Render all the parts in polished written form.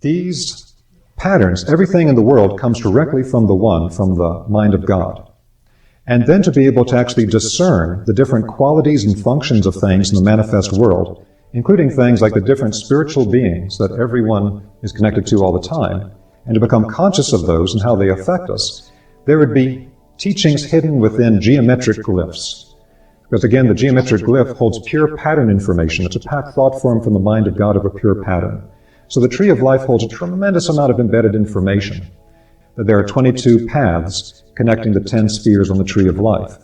these patterns, everything in the world comes directly from the One, from the mind of God. And then to be able to actually discern the different qualities and functions of things in the manifest world, including things like the different spiritual beings that everyone is connected to all the time, and to become conscious of those and how they affect us, there would be teachings hidden within geometric glyphs. Because again, the geometric glyph holds pure pattern information. It's a packed thought form from the mind of God of a pure pattern. So the tree of life holds a tremendous amount of embedded information. That there are 22 paths connecting the 10 spheres on the tree of life.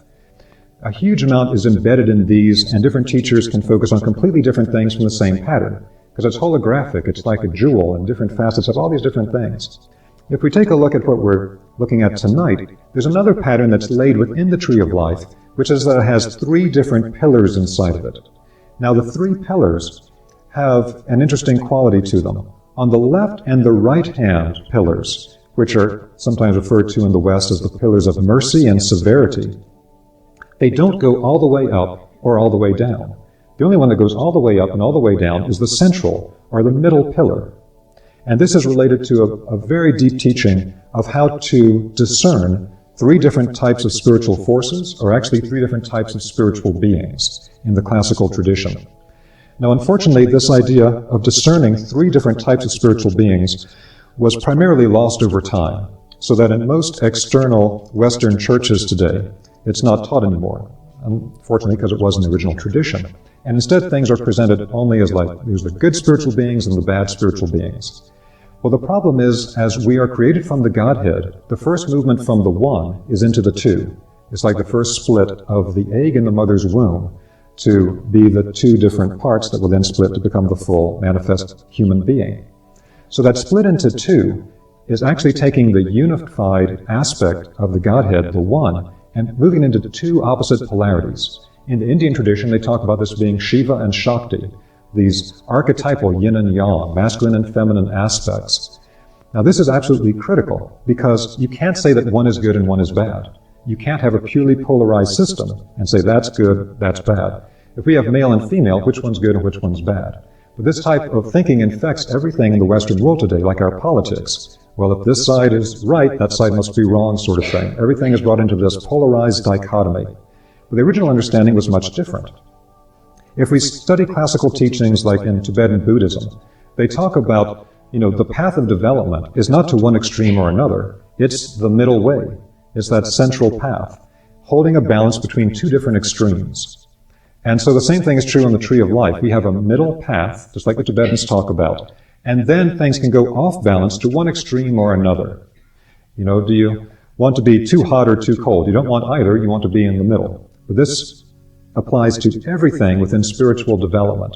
A huge amount is embedded in these, and different teachers can focus on completely different things from the same pattern. Because it's holographic, it's like a jewel, and different facets of all these different things. If we take a look at what we're looking at tonight, there's another pattern that's laid within the tree of life, which is that it has 3 different pillars inside of it. Now the 3 pillars have an interesting quality to them. On the left and the right hand pillars, which are sometimes referred to in the West as the pillars of mercy and severity, they don't go all the way up or all the way down. The only one that goes all the way up and all the way down is the central, or the middle pillar. And this is related to a very deep teaching of how to discern 3 different types of spiritual forces, or actually 3 different types of spiritual beings in the classical tradition. Now, unfortunately, this idea of discerning 3 different types of spiritual beings was primarily lost over time, so that in most external Western churches today, it's not taught anymore, unfortunately, because it was in the original tradition. And instead, things are presented only as like, there's the good spiritual beings and the bad spiritual beings. Well, the problem is, as we are created from the Godhead, the first movement from the One is into the 2. It's like the first split of the egg in the mother's womb to be the 2 different parts that will then split to become the full manifest human being. So that split into 2 is actually taking the unified aspect of the Godhead, the One, and moving into 2 opposite polarities. In the Indian tradition, they talk about this being Shiva and Shakti, these archetypal yin and yang, masculine and feminine aspects. Now this is absolutely critical, because you can't say that one is good and one is bad. You can't have a purely polarized system and say that's good, that's bad. If we have male and female, which one's good and which one's bad? But this type of thinking infects everything in the Western world today, like our politics. Well, if this side is right, that side must be wrong, sort of thing. Everything is brought into this polarized dichotomy. But the original understanding was much different. If we study classical teachings like in Tibetan Buddhism, they talk about, the path of development is not to one extreme or another. It's the middle way. It's that central path, holding a balance between 2 different extremes. And so the same thing is true on the tree of life. We have a middle path, just like the Tibetans talk about, and then things can go off balance to one extreme or another. Do you want to be too hot or too cold? You don't want either, you want to be in the middle. But this applies to everything within spiritual development.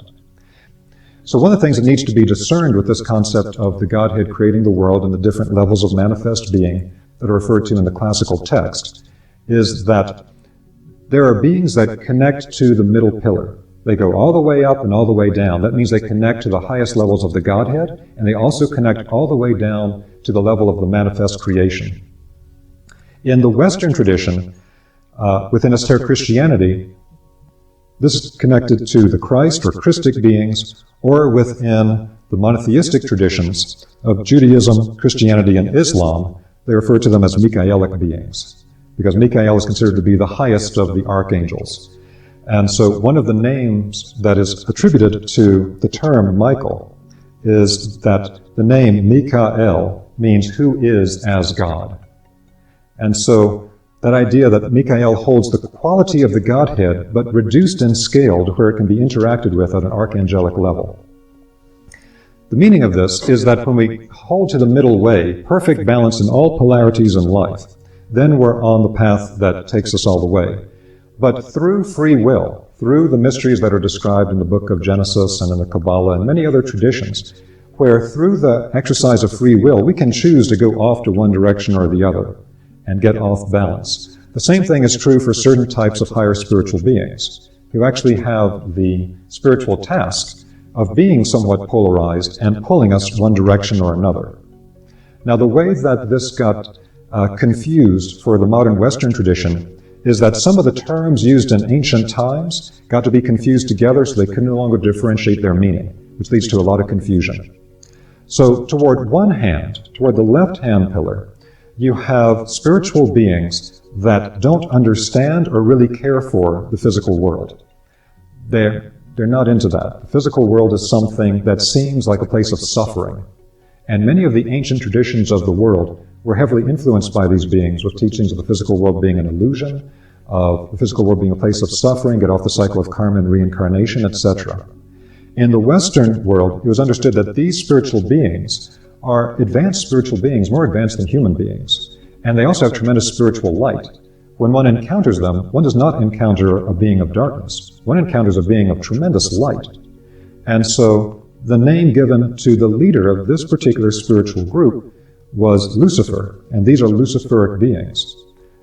So one of the things that needs to be discerned with this concept of the Godhead creating the world and the different levels of manifest being that are referred to in the classical text is that there are beings that connect to the middle pillar. They go all the way up and all the way down. That means they connect to the highest levels of the Godhead, and they also connect all the way down to the level of the manifest creation. In the Western tradition, within Esoteric Christianity, this is connected to the Christ or Christic beings, or within the monotheistic traditions of Judaism, Christianity, and Islam, they refer to them as Michaelic beings, because Michael is considered to be the highest of the archangels. And so one of the names that is attributed to the term Michael is that the name Mikael means who is as God. And so that idea that Michael holds the quality of the Godhead, but reduced in scale to where it can be interacted with at an archangelic level. The meaning of this is that when we hold to the middle way, perfect balance in all polarities in life, then we're on the path that takes us all the way. But through free will, through the mysteries that are described in the book of Genesis and in the Kabbalah and many other traditions, where through the exercise of free will, we can choose to go off to one direction or the other and get off balance. The same thing is true for certain types of higher spiritual beings who actually have the spiritual task of being somewhat polarized and pulling us one direction or another. Now, the way that this got confused for the modern Western tradition is that some of the terms used in ancient times got to be confused together so they could no longer differentiate their meaning, which leads to a lot of confusion. So toward one hand, toward the left-hand pillar, you have spiritual beings that don't understand or really care for the physical world. They're not into that. The physical world is something that seems like a place of suffering. And many of the ancient traditions of the world were heavily influenced by these beings, with teachings of the physical world being an illusion, of the physical world being a place of suffering, get off the cycle of karma and reincarnation, etc. In the Western world, it was understood that these spiritual beings are advanced spiritual beings, more advanced than human beings. And they also have tremendous spiritual light. When one encounters them, one does not encounter a being of darkness. One encounters a being of tremendous light. And so the name given to the leader of this particular spiritual group was Lucifer, and these are Luciferic beings.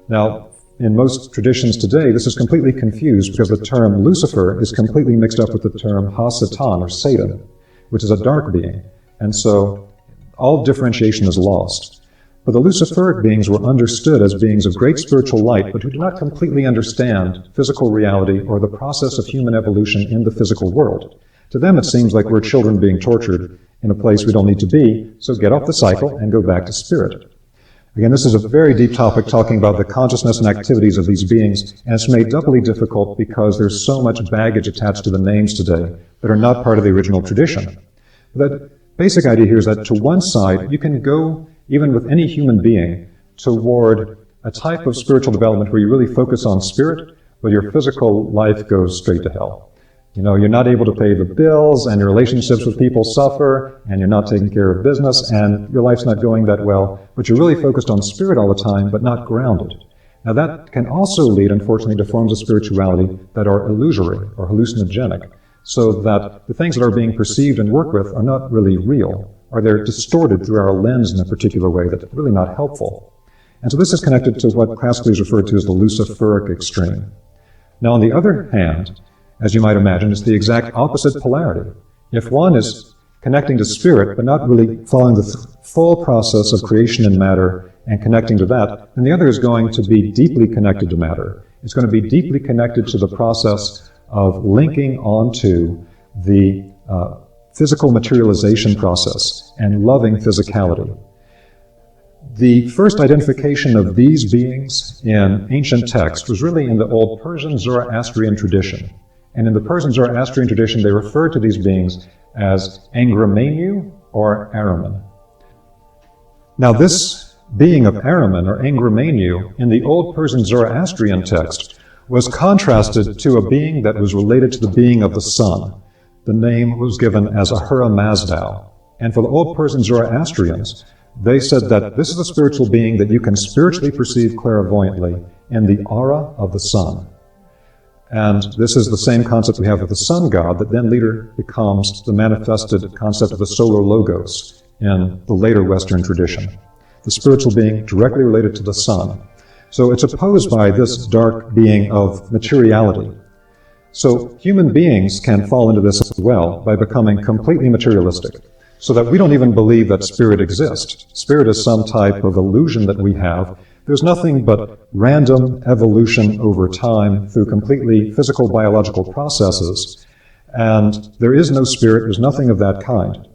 Now, in most traditions today, this is completely confused because the term Lucifer is completely mixed up with the term Ha-Satan, or Satan, which is a dark being. And so all differentiation is lost. But the Luciferic beings were understood as beings of great spiritual light, but who do not completely understand physical reality or the process of human evolution in the physical world. To them, it seems like we're children being tortured in a place we don't need to be, so get off the cycle and go back to spirit. Again, this is a very deep topic, talking about the consciousness and activities of these beings, and it's made doubly difficult because there's so much baggage attached to the names today that are not part of the original tradition. The basic idea here is that to one side, you can go, even with any human being, toward a type of spiritual development where you really focus on spirit, but your physical life goes straight to hell. You know, you're not able to pay the bills, and your relationships with people suffer, and you're not taking care of business, and your life's not going that well, but you're really focused on spirit all the time, but not grounded. Now that can also lead, unfortunately, to forms of spirituality that are illusory or hallucinogenic, so that the things that are being perceived and worked with are not really real, or they're distorted through our lens in a particular way that's really not helpful. And so this is connected to what classically is referred to as the Luciferic extreme. Now on the other hand, as you might imagine, it's the exact opposite polarity. If one is connecting to spirit, but not really following the full process of creation in matter and connecting to that, then the other is going to be deeply connected to matter. It's going to be deeply connected to the process of linking onto the physical materialization process and loving physicality. The first identification of these beings in ancient texts was really in the old Persian Zoroastrian tradition. And in the Persian Zoroastrian tradition, they refer to these beings as Angramenu or Ahriman. Now this being of Ahriman or Angramenu in the old Persian Zoroastrian text was contrasted to a being that was related to the being of the sun. The name was given as Ahura Mazda. And for the old Persian Zoroastrians, they said that this is a spiritual being that you can spiritually perceive clairvoyantly in the aura of the sun. And this is the same concept we have with the sun god that then later becomes the manifested concept of the solar logos in the later Western tradition. The spiritual being directly related to the sun. So it's opposed by this dark being of materiality. So human beings can fall into this as well by becoming completely materialistic, so that we don't even believe that spirit exists. Spirit is some type of illusion that we have. There's nothing but random evolution over time through completely physical biological processes, and there is no spirit, there's nothing of that kind.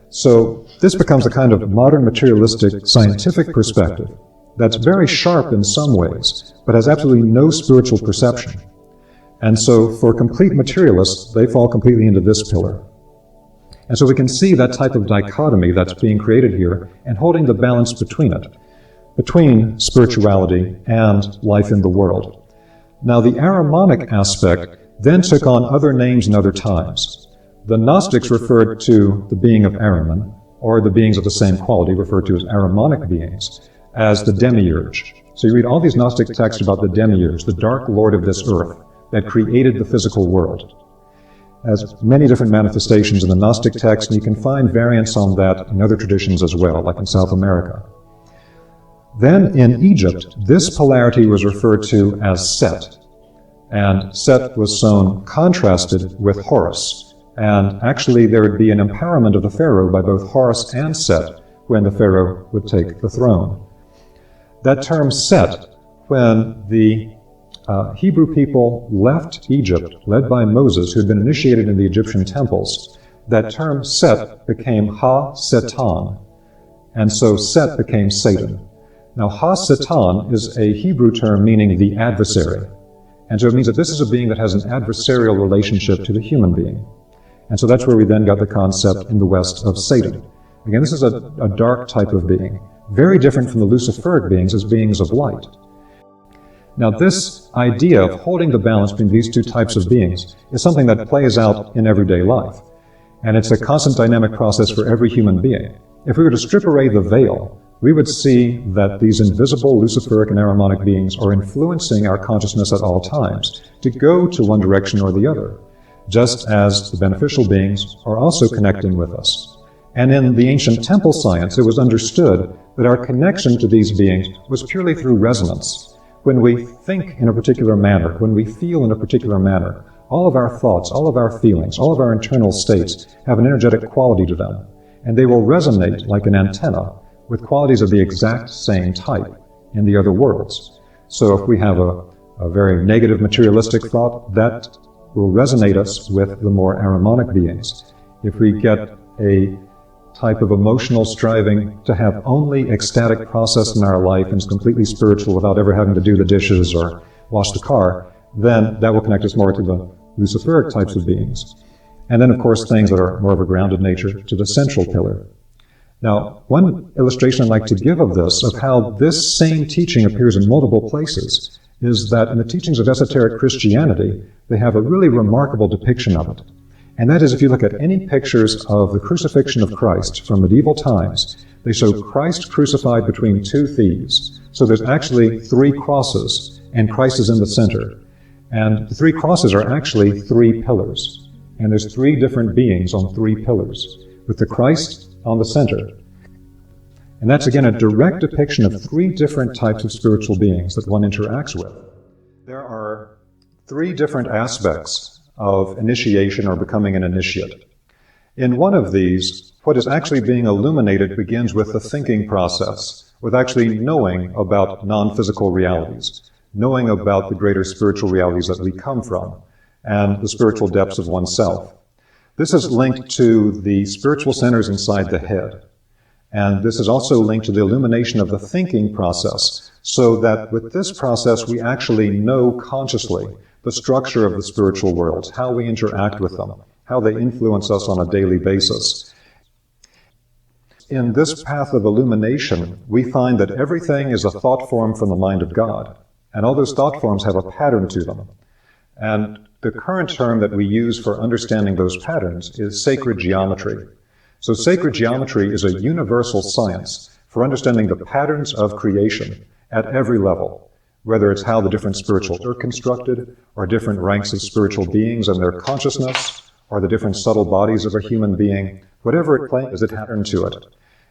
So this becomes a kind of modern materialistic scientific perspective that's very sharp in some ways, but has absolutely no spiritual perception. And so for complete materialists, they fall completely into this pillar. And so we can see that type of dichotomy that's being created here and holding the balance between it, between spirituality and life in the world. Now the Ahrimanic aspect then took on other names in other times. The Gnostics referred to the being of Ahriman, or the beings of the same quality referred to as Ahrimanic beings, as the Demiurge. So you read all these Gnostic texts about the Demiurge, the dark lord of this earth that created the physical world. Has many different manifestations in the Gnostic text, and you can find variants on that in other traditions as well, like in South America. Then in Egypt, this polarity was referred to as Set, and Set was shown contrasted with Horus, and actually there would be an empowerment of the pharaoh by both Horus and Set when the pharaoh would take the throne. That term Set, when the Hebrew people left Egypt, led by Moses, who had been initiated in the Egyptian temples, that term Set became Ha-Satan, and so Set became Satan. Now, Ha-Satan is a Hebrew term meaning the adversary, and so it means that this is a being that has an adversarial relationship to the human being. And so that's where we then got the concept in the West of Satan. Again, this is a dark type of being, very different from the Luciferic beings as beings of light. Now, this idea of holding the balance between these two types of beings is something that plays out in everyday life. And it's a constant dynamic process for every human being. If we were to strip away the veil, we would see that these invisible Luciferic and Ahrimanic beings are influencing our consciousness at all times to go to one direction or the other, just as the beneficial beings are also connecting with us. And in the ancient temple science, it was understood that our connection to these beings was purely through resonance. When we think in a particular manner, when we feel in a particular manner, all of our thoughts, all of our feelings, all of our internal states have an energetic quality to them, and they will resonate like an antenna with qualities of the exact same type in the other worlds. So if we have a very negative materialistic thought, that will resonate us with the more Ahrimanic beings. If we get a type of emotional striving to have only ecstatic process in our life and is completely spiritual without ever having to do the dishes or wash the car, then that will connect us more to the Luciferic types of beings. And then, of course, things that are more of a grounded nature to the central pillar. Now, one illustration I'd like to give of this, of how this same teaching appears in multiple places, is that in the teachings of esoteric Christianity, they have a really remarkable depiction of it. And that is, if you look at any pictures of the crucifixion of Christ from medieval times, they show Christ crucified between two thieves. So there's actually 3 crosses, and Christ is in the center. And the 3 crosses are actually 3 pillars. And there's 3 different beings on 3 pillars, with the Christ on the center. And that's again a direct depiction of 3 different types of spiritual beings that one interacts with. There are 3 different aspects of initiation or becoming an initiate. In one of these, what is actually being illuminated begins with the thinking process, with actually knowing about non-physical realities, knowing about the greater spiritual realities that we come from, and the spiritual depths of oneself. This is linked to the spiritual centers inside the head. And this is also linked to the illumination of the thinking process, so that with this process we actually know consciously the structure of the spiritual worlds, how we interact with them, how they influence us on a daily basis. In this path of illumination, we find that everything is a thought form from the mind of God, and all those thought forms have a pattern to them. And the current term that we use for understanding those patterns is sacred geometry. So sacred geometry is a universal science for understanding the patterns of creation at every level, whether it's how the different spirituals are constructed, or different ranks of spiritual beings and their consciousness, or the different subtle bodies of a human being, whatever it claims, it pattern to it.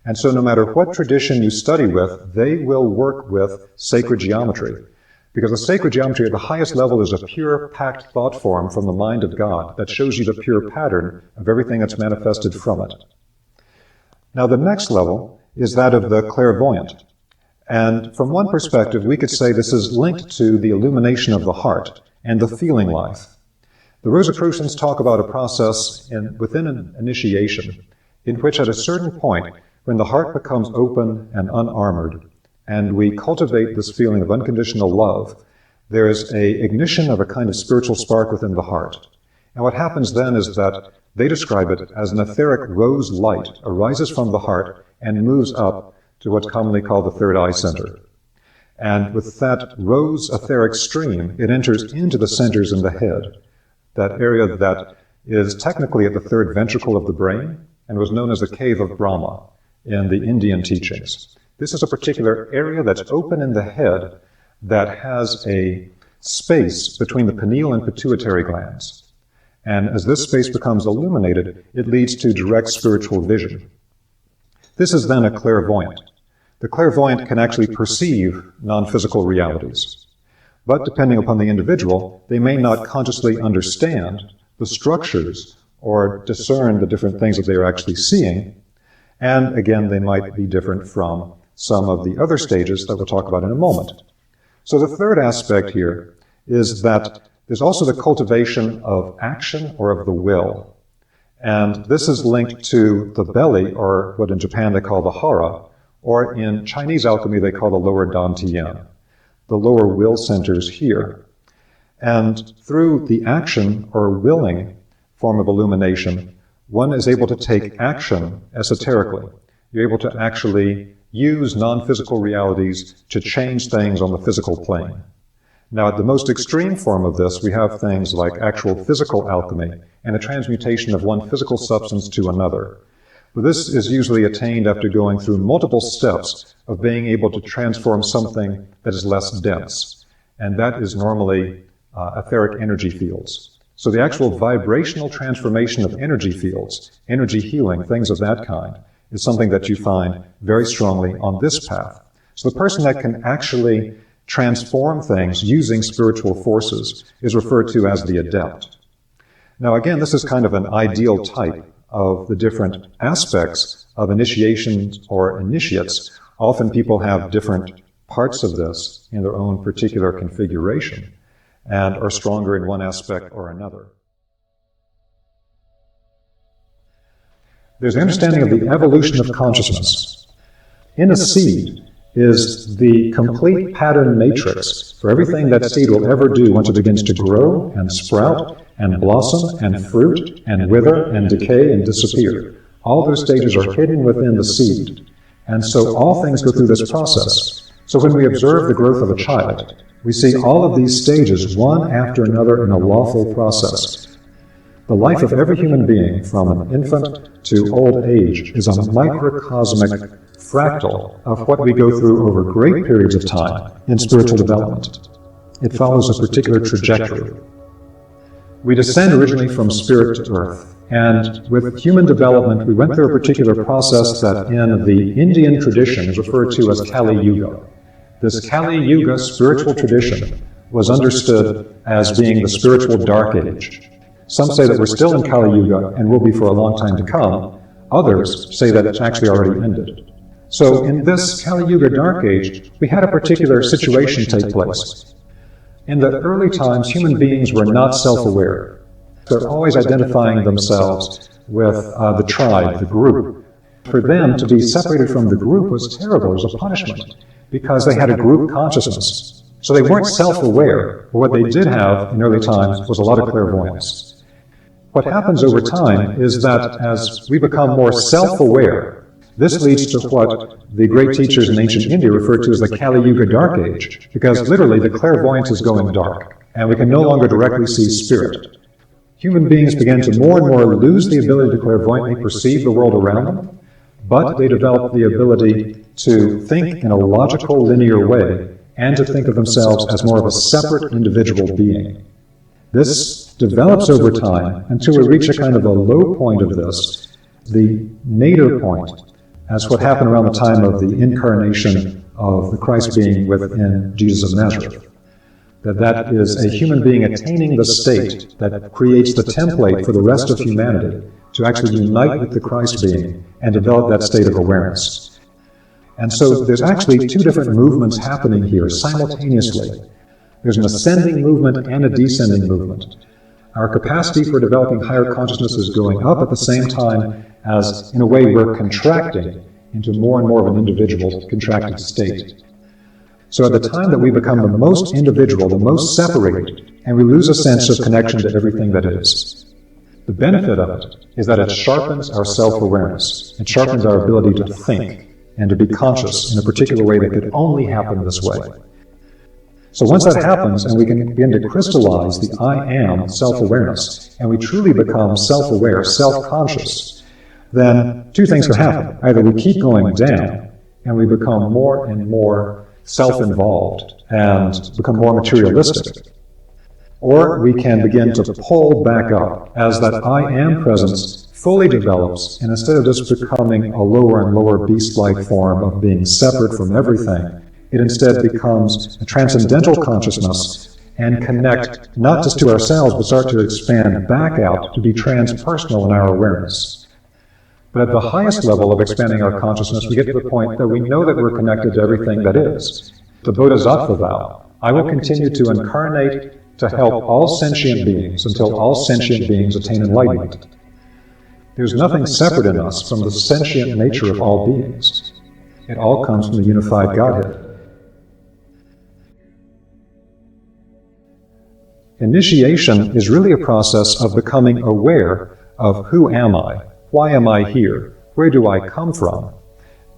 And so no matter what tradition you study with, they will work with sacred geometry. Because the sacred geometry at the highest level is a pure, packed thought form from the mind of God that shows you the pure pattern of everything that's manifested from it. Now the next level is that of the clairvoyant. And from one perspective, we could say this is linked to the illumination of the heart and the feeling life. The Rosicrucians talk about a process within an initiation in which at a certain point, when the heart becomes open and unarmored, and we cultivate this feeling of unconditional love, there is an ignition of a kind of spiritual spark within the heart. And what happens then is that they describe it as an etheric rose light arises from the heart and moves up to what's commonly called the third eye center. And with that rose etheric stream, it enters into the centers in the head, that area that is technically at the third ventricle of the brain and was known as the cave of Brahma in the Indian teachings. This is a particular area that's open in the head that has a space between the pineal and pituitary glands. And as this space becomes illuminated, it leads to direct spiritual vision. This is then a clairvoyant. The clairvoyant can actually perceive non-physical realities. But depending upon the individual, they may not consciously understand the structures or discern the different things that they are actually seeing. And again, they might be different from some of the other stages that we'll talk about in a moment. So the third aspect here is that there's also the cultivation of action or of the will. And this is linked to the belly, or what in Japan they call the hara, or in Chinese alchemy they call the lower dantian, the lower will centers here. And through the action or willing form of illumination, one is able to take action esoterically. You're able to actually use non-physical realities to change things on the physical plane. Now, at the most extreme form of this, we have things like actual physical alchemy and the transmutation of one physical substance to another. But this is usually attained after going through multiple steps of being able to transform something that is less dense. And that is normally etheric energy fields. So the actual vibrational transformation of energy fields, energy healing, things of that kind, is something that you find very strongly on this path. So the person that can actually transform things using spiritual forces is referred to as the Adept. Now again, this is kind of an ideal type of the different aspects of initiations or initiates. Often people have different parts of this in their own particular configuration and are stronger in one aspect or another. There's the understanding of the evolution of consciousness. In a seed is the complete pattern matrix for everything that seed will ever do once it begins to grow and sprout and blossom and fruit and wither and decay and disappear. All those stages are hidden within the seed. And so all things go through this process. So when we observe the growth of a child, we see all of these stages one after another in a lawful process. The life of every human being, from an infant to old age, is a microcosmic fractal of what we go through over great periods of time in spiritual development. It follows a particular trajectory. We descend originally from spirit to earth, and with human development we went through a particular process that in the Indian tradition is referred to as Kali Yuga. This Kali Yuga spiritual tradition was understood as being the spiritual dark age. Some say that we're still in Kali Yuga and will be for a long time to come. Others say that it's actually already ended. So in this Kali Yuga dark age, we had a particular situation take place. In the early times, human beings were not self-aware. They're always identifying themselves with the tribe, the group. For them to be separated from the group was terrible. It was a punishment because they had a group consciousness. So they weren't self-aware, but what they did have in early times was a lot of clairvoyance. What happens over time is that as we become more self-aware, this leads to what the great teachers in ancient India referred to as the Kali Yuga Dark Age, because literally the clairvoyance is going dark, and we can no longer directly see spirit. Human beings began to more and more lose the ability to clairvoyantly perceive the world around them, but they developed the ability to think in a logical, linear way, and to think of themselves as more of a separate individual being. This develops over time until we reach a kind of a low point of this, the nadir point, as what happened around the time of the incarnation of the Christ being within Jesus of Nazareth. That is a human being attaining the state that creates the template for the rest of humanity to actually unite with the Christ being and develop that state of awareness. And so there's actually two different movements happening here simultaneously. There's an ascending movement and a descending movement. Our capacity for developing higher consciousness is going up at the same time as, in a way, we're contracting into more and more of an individual contracted state. So at the time that we become the most individual, the most separated, and we lose a sense of connection to everything that is. The benefit of it is that it sharpens our self-awareness. It sharpens our ability to think and to be conscious in a particular way that could only happen this way. So once that happens and we can begin to crystallize the I am self-awareness, and we truly become self-aware, self-conscious, then two things can happen. Either we keep going down and we become more and more self-involved and become more materialistic, or we can begin to pull back up as that I am presence fully develops, and instead of just becoming a lower and lower beast-like form of being separate from everything, it instead becomes a transcendental consciousness and connect not just to ourselves, but start to expand back out to be transpersonal in our awareness. But at the highest level of expanding our consciousness, we get to the point that we know that we're connected to everything that is. The Bodhisattva vow, I will continue to incarnate to help all sentient beings until all sentient beings attain enlightenment. There's nothing separate in us from the sentient nature of all beings. It all comes from the unified Godhead. Initiation is really a process of becoming aware of who am I, why am I here, where do I come from,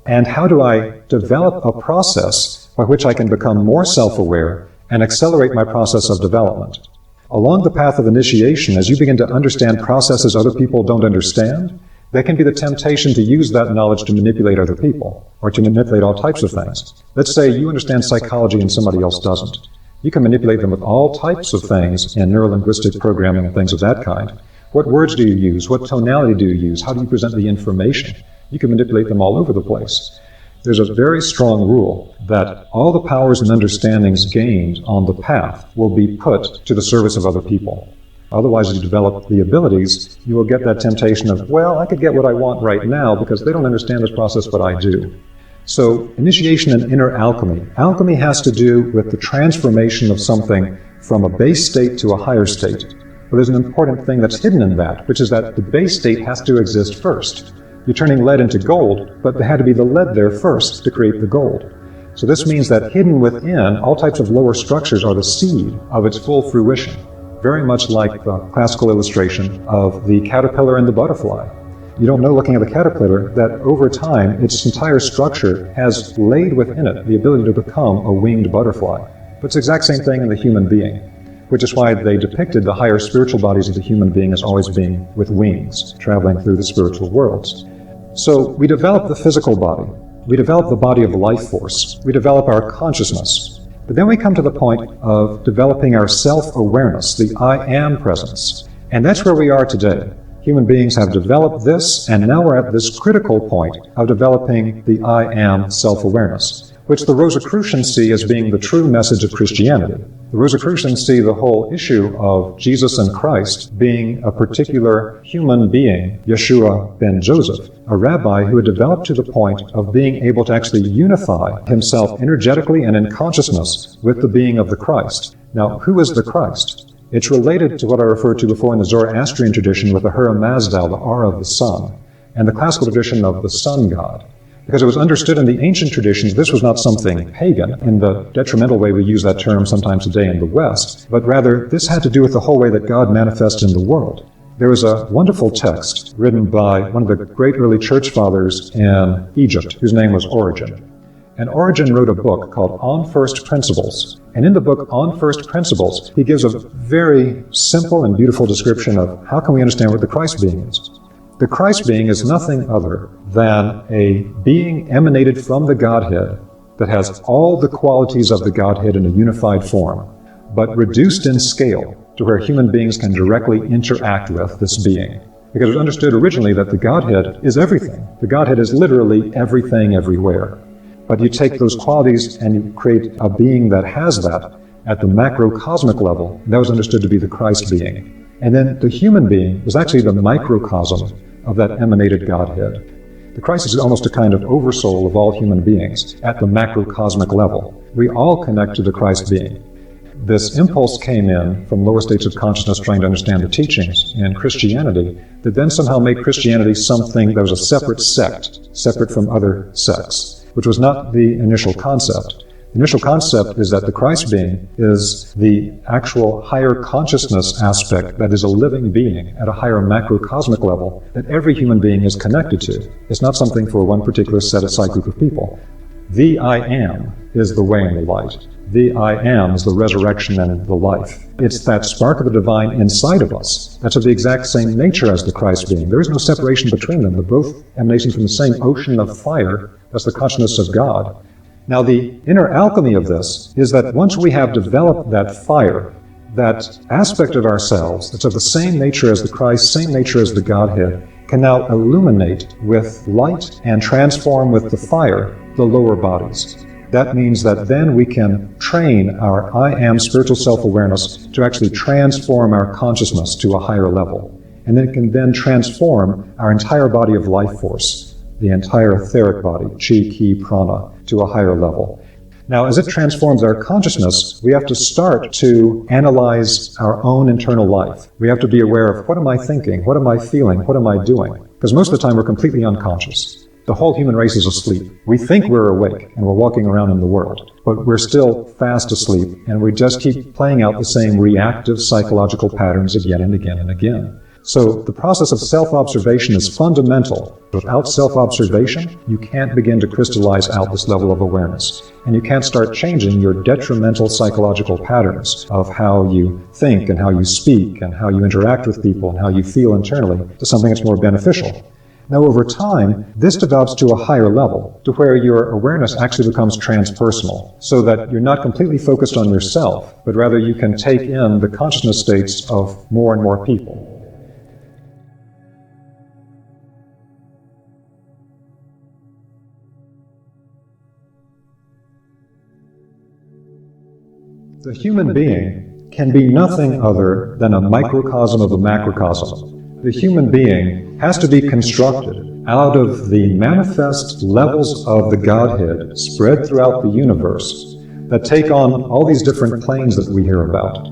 and how do I develop a process by which I can become more self-aware and accelerate my process of development. Along the path of initiation, as you begin to understand processes other people don't understand, there can be the temptation to use that knowledge to manipulate other people, or to manipulate all types of things. Let's say you understand psychology and somebody else doesn't. You can manipulate them with all types of things in neurolinguistic programming and things of that kind. What words do you use? What tonality do you use? How do you present the information? You can manipulate them all over the place. There's a very strong rule that all the powers and understandings gained on the path will be put to the service of other people. Otherwise, as you develop the abilities, you will get that temptation of, well, I could get what I want right now because they don't understand this process, but I do. So, initiation and inner alchemy. Alchemy has to do with the transformation of something from a base state to a higher state. But there's an important thing that's hidden in that, which is that the base state has to exist first. You're turning lead into gold, but there had to be the lead there first to create the gold. So this means that hidden within, all types of lower structures are the seed of its full fruition, very much like the classical illustration of the caterpillar and the butterfly. You don't know looking at the caterpillar that over time its entire structure has laid within it the ability to become a winged butterfly. But it's the exact same thing in the human being, which is why they depicted the higher spiritual bodies of the human being as always being with wings, traveling through the spiritual worlds. So we develop the physical body, we develop the body of life force, we develop our consciousness, but then we come to the point of developing our self-awareness, the I am presence. And that's where we are today. Human beings have developed this, and now we're at this critical point of developing the I am self-awareness, which the Rosicrucians see as being the true message of Christianity. The Rosicrucians see the whole issue of Jesus and Christ being a particular human being, Yeshua ben Joseph, a rabbi who had developed to the point of being able to actually unify himself energetically and in consciousness with the being of the Christ. Now, who is the Christ? It's related to what I referred to before in the Zoroastrian tradition with the Hura Mazdal, the aura of the sun, and the classical tradition of the sun god. Because it was understood in the ancient traditions, this was not something pagan, in the detrimental way we use that term sometimes today in the West, but rather this had to do with the whole way that God manifests in the world. There was a wonderful text written by one of the great early church fathers in Egypt, whose name was Origen. And Origen wrote a book called On First Principles. And in the book On First Principles, he gives a very simple and beautiful description of how can we understand what the Christ being is. The Christ being is nothing other than a being emanated from the Godhead that has all the qualities of the Godhead in a unified form, but reduced in scale to where human beings can directly interact with this being. Because it was understood originally that the Godhead is everything. The Godhead is literally everything everywhere. But you take those qualities and you create a being that has that at the macrocosmic level, and that was understood to be the Christ being. And then the human being was actually the microcosm of that emanated Godhead. The Christ is almost a kind of oversoul of all human beings at the macrocosmic level. We all connect to the Christ being. This impulse came in from lower states of consciousness trying to understand the teachings in Christianity that then somehow made Christianity something that was a separate sect, separate from other sects, which was not the initial concept. The initial concept is that the Christ being is the actual higher consciousness aspect that is a living being at a higher macrocosmic level that every human being is connected to. It's not something for one particular set-aside group of people. The I am is the way and the light. The I am is the resurrection and the life. It's that spark of the divine inside of us that's of the exact same nature as the Christ being. There is no separation between them. They're both emanating from the same ocean of fire. That's the consciousness of God. Now, the inner alchemy of this is that once we have developed that fire, that aspect of ourselves that's of the same nature as the Christ, same nature as the Godhead, can now illuminate with light and transform with the fire the lower bodies. That means that then we can train our I am spiritual self-awareness to actually transform our consciousness to a higher level. And then it can then transform our entire body of life force, the entire etheric body, chi, ki, prana, to a higher level. Now, as it transforms our consciousness, we have to start to analyze our own internal life. We have to be aware of what am I thinking, what am I feeling, what am I doing? Because most of the time we're completely unconscious. The whole human race is asleep. We think we're awake and we're walking around in the world, but we're still fast asleep, and we just keep playing out the same reactive psychological patterns again and again and again. So the process of self-observation is fundamental. Without self-observation, you can't begin to crystallize out this level of awareness, and you can't start changing your detrimental psychological patterns of how you think and how you speak and how you interact with people and how you feel internally to something that's more beneficial. Now, over time, this develops to a higher level, to where your awareness actually becomes transpersonal, so that you're not completely focused on yourself, but rather you can take in the consciousness states of more and more people. The human being can be nothing other than a microcosm of the macrocosm. The human being has to be constructed out of the manifest levels of the Godhead spread throughout the universe that take on all these different planes that we hear about.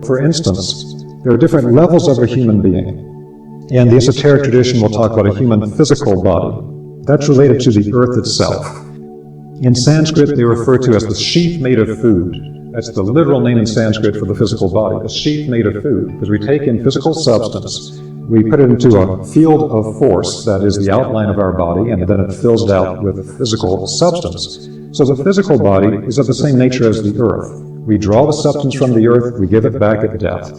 For instance, there are different levels of a human being. In the esoteric tradition, we'll talk about a human physical body. That's related to the earth itself. In Sanskrit, they refer to as the sheath made of food. That's the literal name in Sanskrit for the physical body, a sheath made of food, because we take in physical substance, we put it into a field of force that is the outline of our body, and then it fills it out with physical substance. So the physical body is of the same nature as the earth. We draw the substance from the earth, we give it back at death.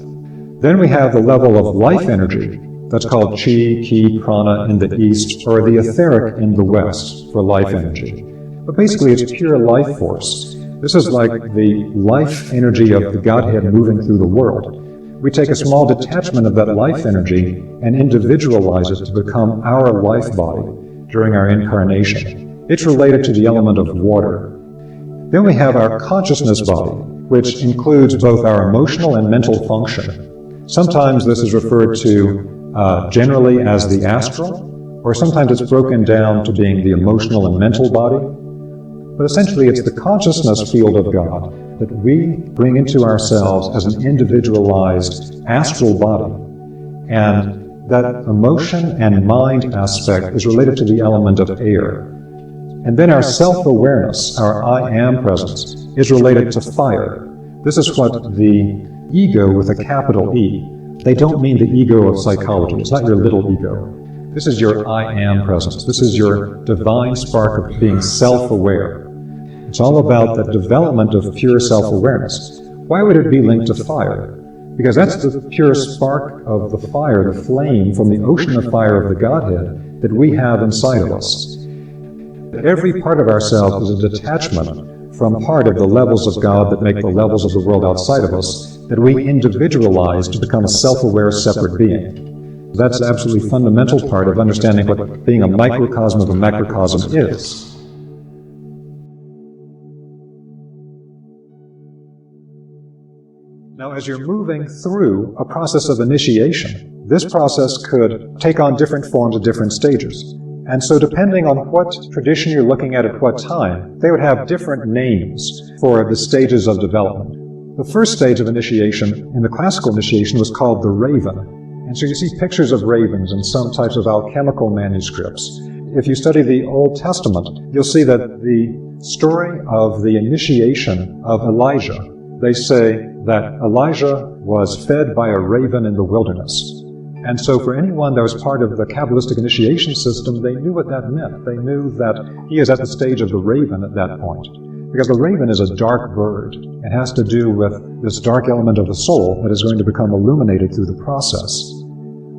Then we have the level of life energy, that's called chi, ki, prana in the east, or the etheric in the west for life energy. But basically it's pure life force. This is like the life energy of the Godhead moving through the world. We take a small detachment of that life energy and individualize it to become our life body during our incarnation. It's related to the element of water. Then we have our consciousness body, which includes both our emotional and mental function. Sometimes this is referred to generally as the astral, or sometimes it's broken down to being the emotional and mental body. But essentially it's the consciousness field of God that we bring into ourselves as an individualized astral body. And that emotion and mind aspect is related to the element of air. And then our self-awareness, our I am presence, is related to fire. This is what the ego with a capital E. They don't mean the ego of psychology. It's not your little ego. This is your I am presence. This is your divine spark of being self-aware. It's all about the development of pure self-awareness. Why would it be linked to fire? Because that's the pure spark of the fire, the flame from the ocean of fire of the Godhead that we have inside of us. Every part of ourselves is a detachment from part of the levels of God that make the levels of the world outside of us that we individualize to become a self-aware separate being. That's the absolutely fundamental part of understanding what being a microcosm of a macrocosm is. Now, as you're moving through a process of initiation, this process could take on different forms at different stages. And so depending on what tradition you're looking at what time, they would have different names for the stages of development. The first stage of initiation in the classical initiation was called the raven. And so you see pictures of ravens in some types of alchemical manuscripts. If you study the Old Testament, you'll see that the story of the initiation of Elijah, they say that Elijah was fed by a raven in the wilderness. And so for anyone that was part of the Kabbalistic initiation system, they knew what that meant. They knew that he is at the stage of the raven at that point. Because the raven is a dark bird. It has to do with this dark element of the soul that is going to become illuminated through the process.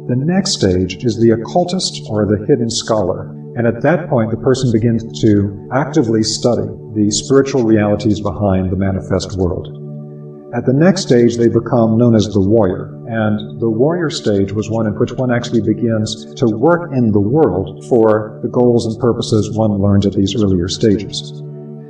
The next stage is the occultist or the hidden scholar. And at that point, the person begins to actively study the spiritual realities behind the manifest world. At the next stage, they become known as the warrior. And the warrior stage was one in which one actually begins to work in the world for the goals and purposes one learns at these earlier stages.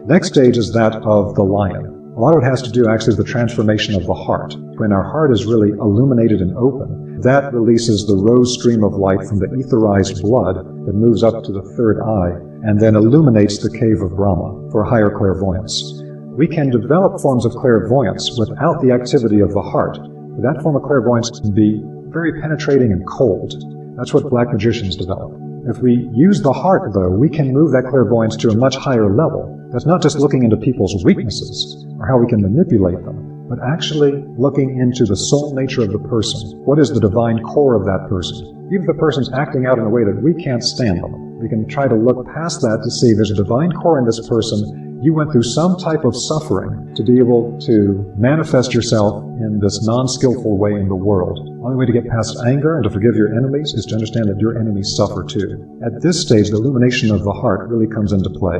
Next stage is that of the lion. A lot of it has to do actually with the transformation of the heart. When our heart is really illuminated and open, that releases the rose stream of light from the etherized blood that moves up to the third eye and then illuminates the cave of Brahma for higher clairvoyance. We can develop forms of clairvoyance without the activity of the heart. That form of clairvoyance can be very penetrating and cold. That's what black magicians develop. If we use the heart, though, we can move that clairvoyance to a much higher level. That's not just looking into people's weaknesses or how we can manipulate them, but actually looking into the soul nature of the person. What is the divine core of that person? Even if the person's acting out in a way that we can't stand them, we can try to look past that to see there's a divine core in this person. You went through some type of suffering to be able to manifest yourself in this non-skillful way in the world. The only way to get past anger and to forgive your enemies is to understand that your enemies suffer too. At this stage, the illumination of the heart really comes into play.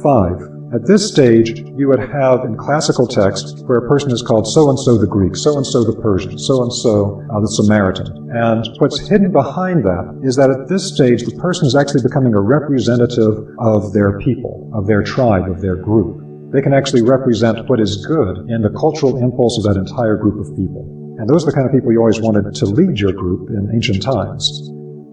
5. At this stage, you would have in classical text where a person is called so-and-so the Greek, so-and-so the Persian, so-and-so the Samaritan. And what's hidden behind that is that at this stage, the person is actually becoming a representative of their people, of their tribe, of their group. They can actually represent what is good in the cultural impulse of that entire group of people. And those are the kind of people you always wanted to lead your group in ancient times.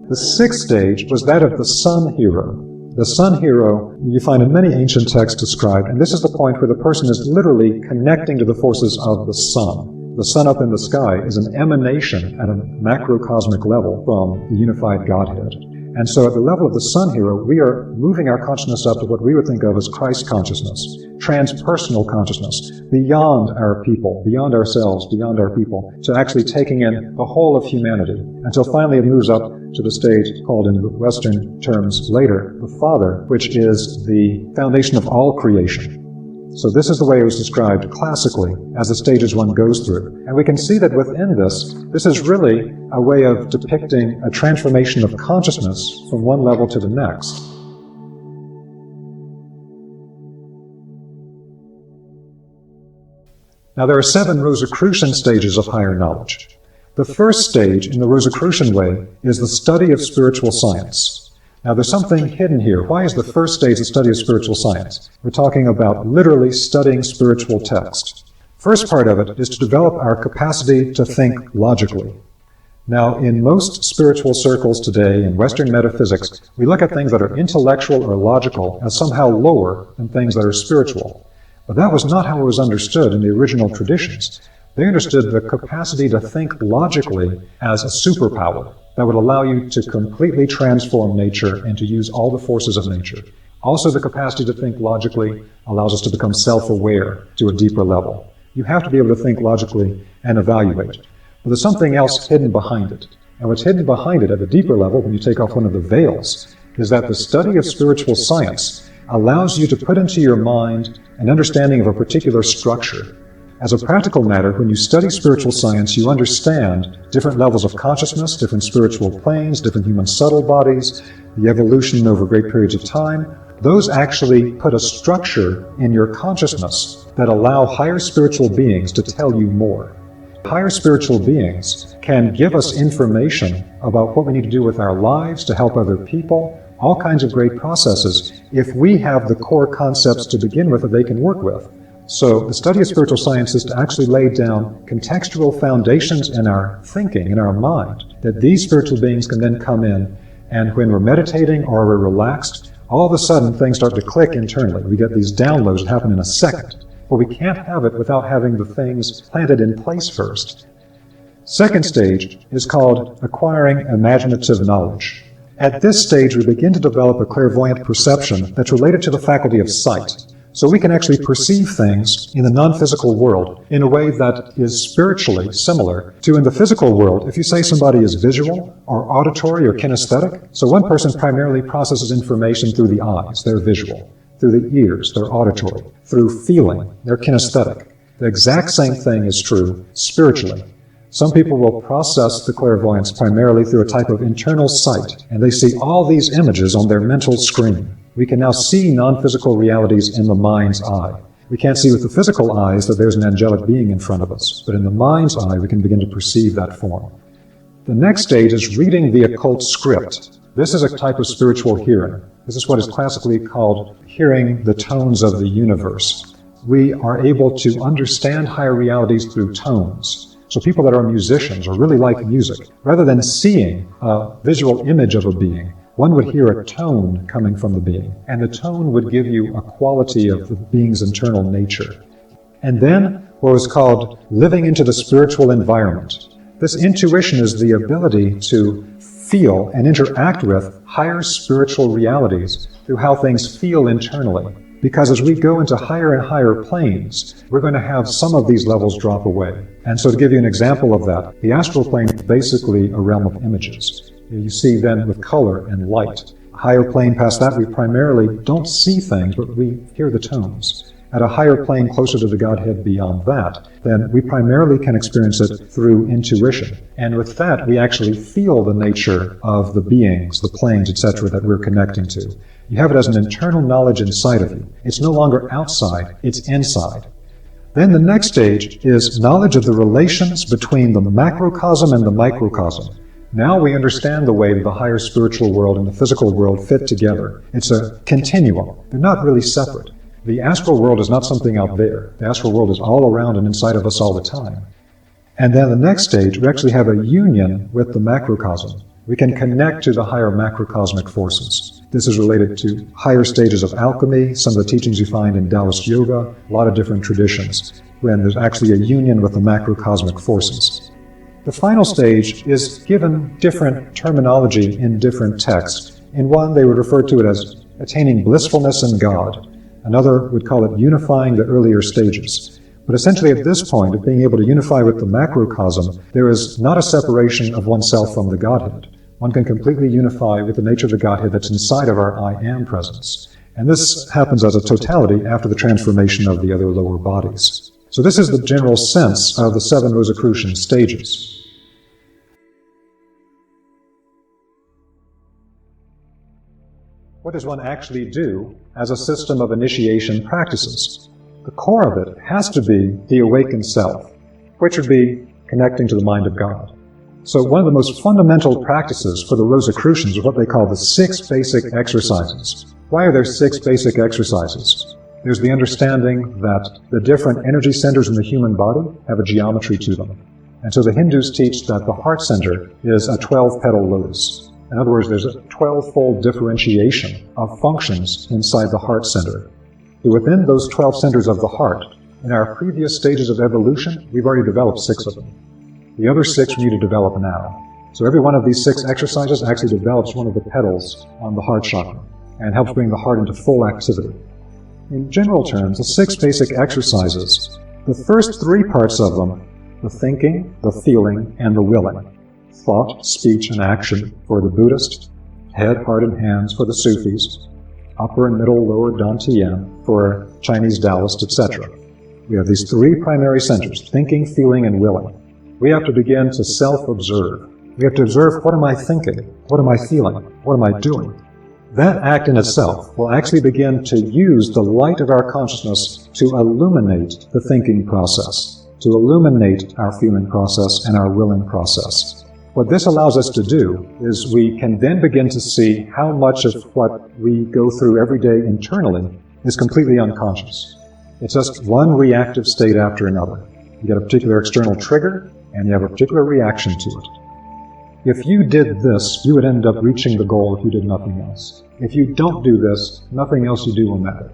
The 6th stage was that of the sun hero. The sun hero you find in many ancient texts described, and this is the point where the person is literally connecting to the forces of the sun. The sun up in the sky is an emanation at a macrocosmic level from the unified Godhead. And so at the level of the sun hero, we are moving our consciousness up to what we would think of as Christ consciousness, transpersonal consciousness, beyond our people, beyond ourselves, beyond our people, to actually taking in the whole of humanity, until finally it moves up to the stage called in the Western terms later, the Father, which is the foundation of all creation. So this is the way it was described classically as the stages one goes through. And we can see that within this is really a way of depicting a transformation of consciousness from one level to the next. Now there are 7 Rosicrucian stages of higher knowledge. The first stage in the Rosicrucian way is the study of spiritual science. Now there's something hidden here. Why is the first stage the study of spiritual science? We're talking about literally studying spiritual text. First part of it is to develop our capacity to think logically. Now in most spiritual circles today in Western metaphysics, we look at things that are intellectual or logical as somehow lower than things that are spiritual. But that was not how it was understood in the original traditions. They understood the capacity to think logically as a superpower that would allow you to completely transform nature and to use all the forces of nature. Also, the capacity to think logically allows us to become self-aware to a deeper level. You have to be able to think logically and evaluate. But there's something else hidden behind it. And what's hidden behind it at a deeper level, when you take off one of the veils, is that the study of spiritual science allows you to put into your mind an understanding of a particular structure. As a practical matter, when you study spiritual science, you understand different levels of consciousness, different spiritual planes, different human subtle bodies, the evolution over great periods of time. Those actually put a structure in your consciousness that allow higher spiritual beings to tell you more. Higher spiritual beings can give us information about what we need to do with our lives to help other people, all kinds of great processes, if we have the core concepts to begin with that they can work with. So the study of spiritual science is to actually lay down contextual foundations in our thinking, in our mind, that these spiritual beings can then come in, and when we're meditating or we're relaxed, all of a sudden things start to click internally. We get these downloads that happen in a second. But we can't have it without having the things planted in place first. Second stage is called acquiring imaginative knowledge. At this stage, we begin to develop a clairvoyant perception that's related to the faculty of sight. So we can actually perceive things in the non-physical world in a way that is spiritually similar to in the physical world. If you say somebody is visual or auditory or kinesthetic, so one person primarily processes information through the eyes, they're visual, through the ears, they're auditory, through feeling, they're kinesthetic. The exact same thing is true spiritually. Some people will process the clairvoyance primarily through a type of internal sight, and they see all these images on their mental screen. We can now see non-physical realities in the mind's eye. We can't see with the physical eyes that there's an angelic being in front of us, but in the mind's eye we can begin to perceive that form. The next stage is reading the occult script. This is a type of spiritual hearing. This is what is classically called hearing the tones of the universe. We are able to understand higher realities through tones. So people that are musicians or really like music, rather than seeing a visual image of a being, one would hear a tone coming from the being, and the tone would give you a quality of the being's internal nature. And then what was called living into the spiritual environment. This intuition is the ability to feel and interact with higher spiritual realities through how things feel internally. Because as we go into higher and higher planes, we're going to have some of these levels drop away. And so to give you an example of that, the astral plane is basically a realm of images. You see then with color and light. Higher plane past that, we primarily don't see things, but we hear the tones. At a higher plane closer to the Godhead beyond that, then we primarily can experience it through intuition. And with that, we actually feel the nature of the beings, the planes, etc. that we're connecting to. You have it as an internal knowledge inside of you. It's no longer outside, it's inside. Then the next stage is knowledge of the relations between the macrocosm and the microcosm. Now we understand the way that the higher spiritual world and the physical world fit together. It's a continuum. They're not really separate. The astral world is not something out there. The astral world is all around and inside of us all the time. And then the next stage, we actually have a union with the macrocosm. We can connect to the higher macrocosmic forces. This is related to higher stages of alchemy, some of the teachings you find in Taoist yoga, a lot of different traditions, when there's actually a union with the macrocosmic forces. The final stage is given different terminology in different texts. In one, they would refer to it as attaining blissfulness in God. Another would call it unifying the earlier stages. But essentially at this point of being able to unify with the macrocosm, there is not a separation of oneself from the Godhead. One can completely unify with the nature of the Godhead that's inside of our I Am presence. And this happens as a totality after the transformation of the other lower bodies. So this is the general sense of the 7 Rosicrucian stages. What does one actually do as a system of initiation practices? The core of it has to be the awakened self, which would be connecting to the mind of God. So one of the most fundamental practices for the Rosicrucians are what they call the 6 basic exercises. Why are there 6 basic exercises? There's the understanding that the different energy centers in the human body have a geometry to them. And so the Hindus teach that the heart center is a 12-petal lotus. In other words, there's a 12-fold differentiation of functions inside the heart center. Within those 12 centers of the heart, in our previous stages of evolution, we've already developed 6 of them. The other 6 we need to develop now. So every one of these 6 exercises actually develops one of the petals on the heart chakra and helps bring the heart into full activity. In general terms, the 6 basic exercises, the first 3 parts of them, the thinking, the feeling, and the willing, thought, speech, and action for the Buddhist, head, heart, and hands for the Sufis, upper and middle, lower Dantian for Chinese Taoists, etc. We have these 3 primary centers, thinking, feeling, and willing. We have to begin to self-observe. We have to observe, what am I thinking? What am I feeling? What am I doing? That act in itself will actually begin to use the light of our consciousness to illuminate the thinking process, to illuminate our feeling process and our willing process. What this allows us to do is we can then begin to see how much of what we go through every day internally is completely unconscious. It's just one reactive state after another. You get a particular external trigger, and you have a particular reaction to it. If you did this, you would end up reaching the goal if you did nothing else. If you don't do this, nothing else you do will matter.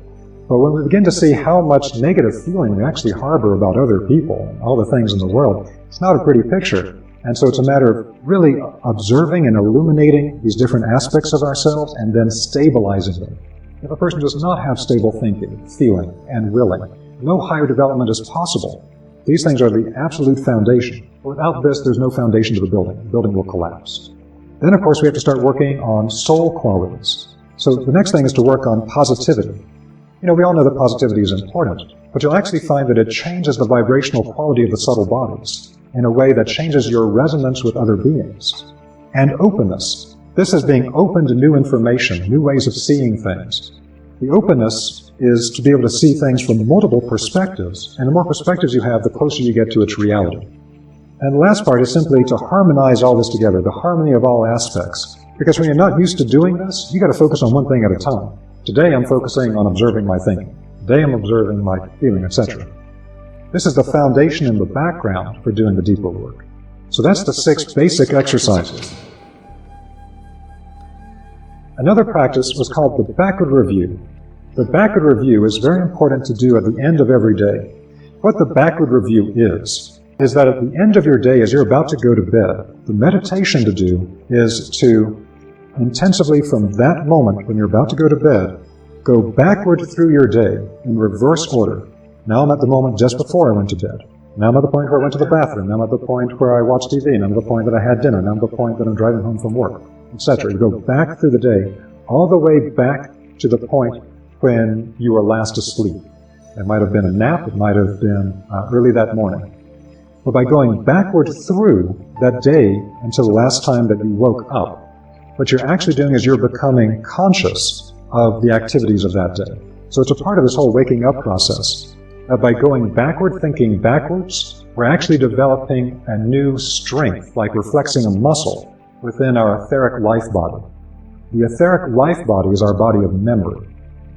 But when we begin to see how much negative feeling we actually harbor about other people and all the things in the world, it's not a pretty picture. And so it's a matter of really observing and illuminating these different aspects of ourselves and then stabilizing them. If a person does not have stable thinking, feeling, and willing, no higher development is possible. These things are the absolute foundation. Without this, there's no foundation to the building. The building will collapse. Then, of course, we have to start working on soul qualities. So the next thing is to work on positivity. You know, we all know that positivity is important, but you'll actually find that it changes the vibrational quality of the subtle bodies in a way that changes your resonance with other beings. And openness. This is being open to new information, new ways of seeing things. The openness is to be able to see things from multiple perspectives, and the more perspectives you have, the closer you get to its reality. And the last part is simply to harmonize all this together, the harmony of all aspects. Because when you're not used to doing this, you got to focus on one thing at a time. Today I'm focusing on observing my thinking. Today I'm observing my feeling, etc. This is the foundation in the background for doing the deeper work. So that's the 6 basic exercises. Another practice was called the backward review. The backward review is very important to do at the end of every day. What the backward review is is that at the end of your day, as you're about to go to bed, the meditation to do is to intensively from that moment when you're about to go to bed, go backward through your day in reverse order. Now I'm at the moment just before I went to bed. Now I'm at the point where I went to the bathroom. Now I'm at the point where I watched TV. Now I'm at the point that I had dinner. Now I'm at the point that I'm driving home from work, etc. You go back through the day, all the way back to the point when you were last asleep. It might have been a nap. It might have been early that morning. But by going backward through that day until the last time that you woke up, what you're actually doing is you're becoming conscious of the activities of that day. So it's a part of this whole waking up process. By going backward, thinking backwards, we're actually developing a new strength, like we're flexing a muscle within our etheric life body. The etheric life body is our body of memory.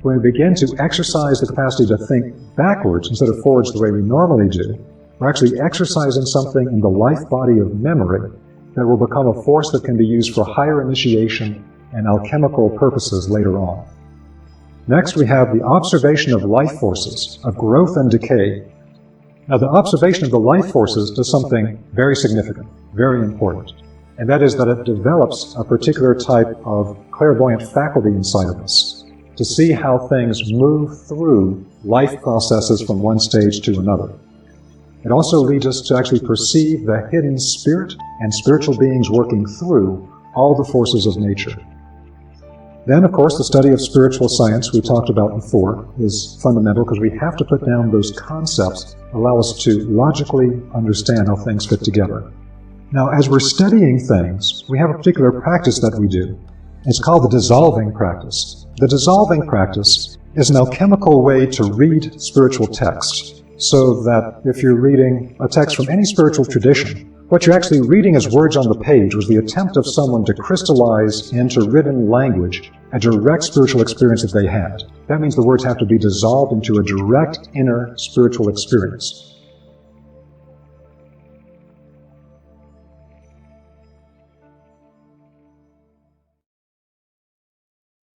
When we begin to exercise the capacity to think backwards instead of forwards the way we normally do, we're actually exercising something in the life body of memory that will become a force that can be used for higher initiation and alchemical purposes later on. Next, we have the observation of life forces, of growth and decay. Now, the observation of the life forces does something very significant, very important, and that is that it develops a particular type of clairvoyant faculty inside of us to see how things move through life processes from one stage to another. It also leads us to actually perceive the hidden spirit and spiritual beings working through all the forces of nature. Then, of course, the study of spiritual science we talked about before is fundamental because we have to put down those concepts that allow us to logically understand how things fit together. Now, as we're studying things, we have a particular practice that we do. It's called the dissolving practice. The dissolving practice is an alchemical way to read spiritual texts, so that if you're reading a text from any spiritual tradition, what you're actually reading as words on the page was the attempt of someone to crystallize into written language a direct spiritual experience that they had. That means the words have to be dissolved into a direct inner spiritual experience.